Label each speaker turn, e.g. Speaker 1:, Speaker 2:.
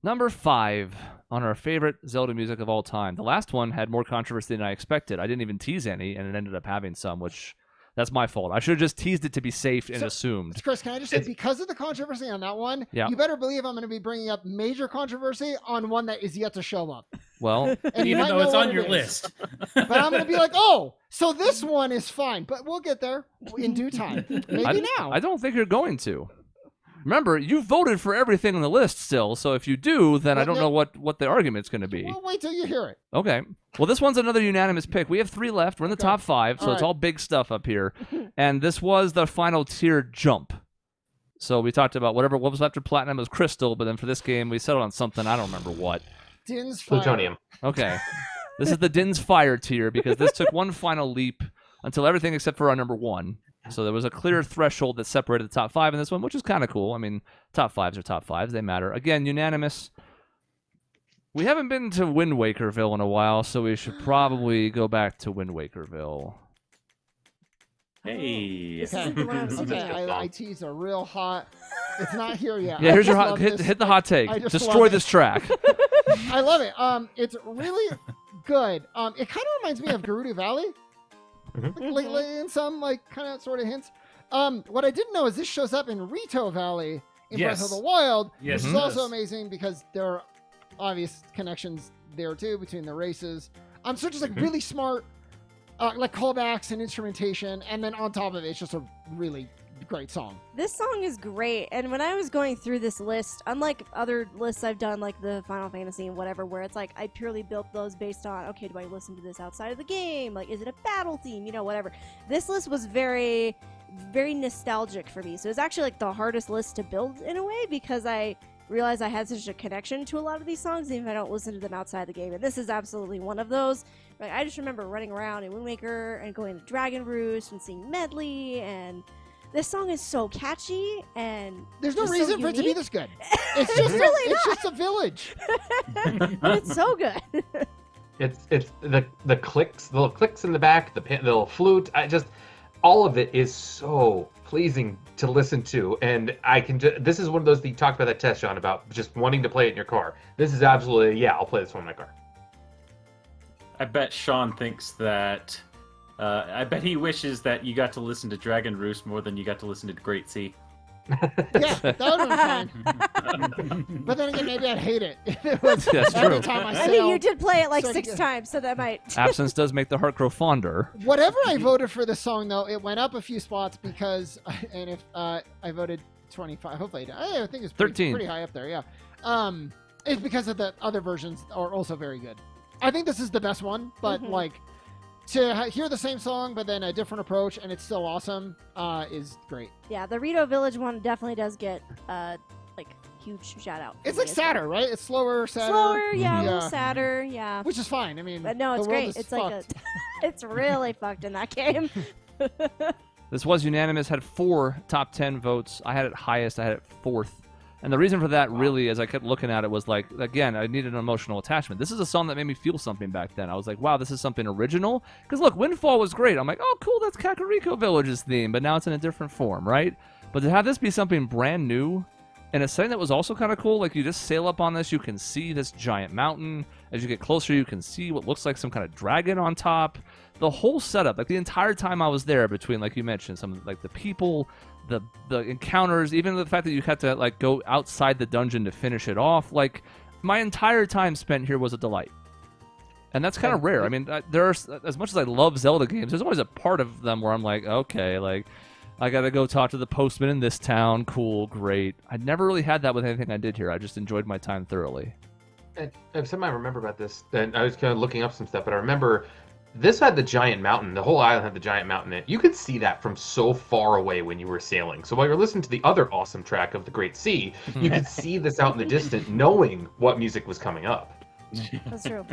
Speaker 1: Number 5 on our favorite Zelda music of all time. The last one had more controversy than I expected. I didn't even tease any, and it ended up having some, which that's my fault. I should have just teased it to be safe and assumed.
Speaker 2: Chris, can I just say, because of the controversy on that one, you better believe I'm going to be bringing up major controversy on one that is yet to show up.
Speaker 1: Well,
Speaker 3: and even though it's on your list.
Speaker 2: But I'm going to be like, oh, so this one is fine. But we'll get there in due time. Maybe now.
Speaker 1: I don't think you're going to. Remember, you voted for everything on the list still, so if you do, then I don't know what the argument's going to be.
Speaker 2: Well, wait till you hear it.
Speaker 1: Okay. Well, this one's another unanimous pick. We have 3 left. We're in the top 5, so it's all big stuff up here. And this was the final tier jump. So we talked about what was after Platinum was Crystal, but then for this game, we settled on something. I don't remember what.
Speaker 2: Din's Fire.
Speaker 4: Plutonium.
Speaker 1: Okay. This is the Din's Fire tier because this took one final leap until everything except for our number 1. So there was a clear threshold that separated the top 5 in this one, which is kind of cool. I mean, top 5s are top 5s. They matter. Again, unanimous. We haven't been to Wind Wakerville in a while, so we should probably go back to Wind Wakerville.
Speaker 5: Hey.
Speaker 2: Okay, ITs are real hot. It's not here yet.
Speaker 1: Yeah, here's your hot hit the hot take. Destroy this track.
Speaker 2: I love it. It's really good. It kind of reminds me of Gerudo Valley. Lately in some kind of sort of hints. What I didn't know is this shows up in Rito Valley in Breath of the Wild, which is also amazing because there are obvious connections there too between the races. So just really smart callbacks and instrumentation, and then on top of it, it's just a really great song.
Speaker 6: This song is great, and when I was going through this list, unlike other lists I've done, like the Final Fantasy and whatever, where it's like I purely built those based on, okay, do I listen to this outside of the game? Like, is it a battle theme? Whatever. This list was very, very nostalgic for me, so it's actually like the hardest list to build in a way because I realized I had such a connection to a lot of these songs, even if I don't listen to them outside the game, and this is absolutely one of those. Like, I just remember running around in Wind Waker and going to Dragon Roost and seeing Medley, and this song is so catchy, and
Speaker 2: there's no reason for it to be this good.
Speaker 6: It's just
Speaker 2: it's just a village.
Speaker 6: But it's so good.
Speaker 4: It's the clicks, the little clicks in the back, the little flute. All of it is so pleasing to listen to, and this is one of those that you talked about that test, Shaun, about just wanting to play it in your car. This is absolutely I'll play this one in my car.
Speaker 5: I bet Shaun thinks that. I bet he wishes that you got to listen to Dragon Roost more than you got to listen to Great Sea.
Speaker 2: Yeah, that would have been fine. But then again, maybe I'd hate it.
Speaker 1: That's true.
Speaker 6: I mean, you did play it like 6 times, so that might...
Speaker 1: Absence does make the heart grow fonder.
Speaker 2: Whatever I voted for this song, though, it went up a few spots because... And if I voted 25, hopefully I think it's
Speaker 1: 13.
Speaker 2: Pretty high up there, yeah. It's because of the other versions are also very good. I think this is the best one, but to hear the same song but then a different approach and it's still awesome is great.
Speaker 6: Yeah, the Rito Village one definitely does get huge shout out.
Speaker 2: It's like sadder, right? It's slower, sadder.
Speaker 6: Slower, yeah, a little sadder, yeah.
Speaker 2: Which is fine. I mean,
Speaker 6: but no, it's great. It's fucked. It's really fucked in that game.
Speaker 1: This was unanimous. Had 4 top 10 votes. I had it highest. I had it 4th. And the reason for that, really, as I kept looking at it, was like, again, I needed an emotional attachment. This is a song that made me feel something back then. I was like, wow, this is something original. Because look, Windfall was great. I'm like, oh, cool, that's Kakariko Village's theme, but now it's in a different form, right? But to have this be something brand new, and a setting that was also kind of cool, like you just sail up on this, you can see this giant mountain. As you get closer, you can see what looks like some kind of dragon on top. The whole setup, like the entire time I was there, between, like you mentioned, some like the people, the encounters, even the fact that you had to like go outside the dungeon to finish it off, like my entire time spent here was a delight. And that's kind of rare. I mean, there's, as much as I love Zelda games, there's always a part of them where I'm like, okay, like I gotta go talk to the postman in this town. Cool, great. I never really had that with anything I did here. I just enjoyed my time thoroughly.
Speaker 4: And something I remember about this, and I was kind of looking up some stuff, but I remember this had the giant mountain. The whole island had the giant mountain in it. You could see that from so far away when you were sailing. So while you're listening to the other awesome track of the Great Sea, you could see this out in the distance, knowing what music was coming up.
Speaker 6: That's true.